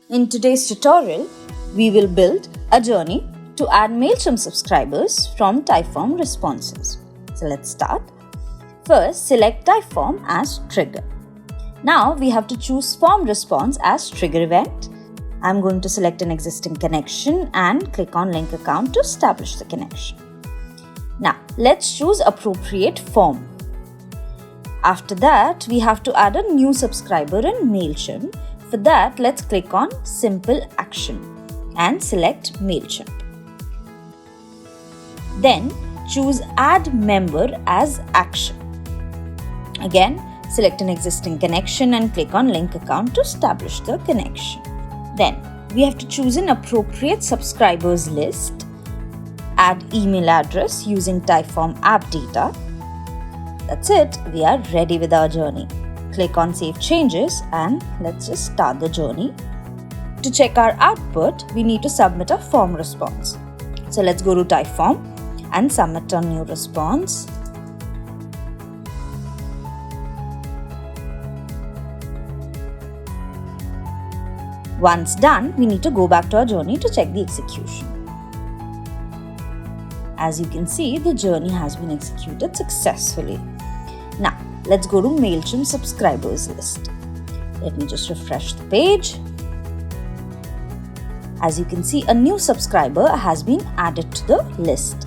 In today's tutorial, we will build a journey to add Mailchimp subscribers from Typeform responses. So let's start. First, select Typeform as trigger. Now we have to choose form response as trigger event. I'm going to select an existing connection and click on link account to establish the connection. Now let's choose appropriate form. After that, we have to add a new subscriber in Mailchimp. For that, let's click on Simple Action and select Mailchimp. Then choose Add Member as Action. Again, select an existing connection and click on Link Account to establish the connection. Then we have to choose an appropriate subscribers list. Add email address using Typeform app data. That's it, we are ready with our journey. Click on Save Changes and let's just start the journey. To check our output, we need to submit a form response. So let's go to Typeform and submit a new response. Once done, we need to go back to our journey to check the execution. As you can see, the journey has been executed successfully. Now, let's go to Mailchimp subscribers list. Let me just refresh the page. As you can see, a new subscriber has been added to the list.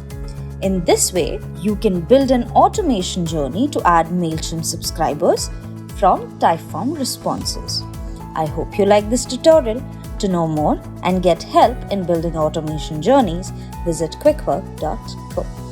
In this way, you can build an automation journey to add Mailchimp subscribers from Typeform responses. I hope you like this tutorial. To know more and get help in building automation journeys, visit quickwork.co.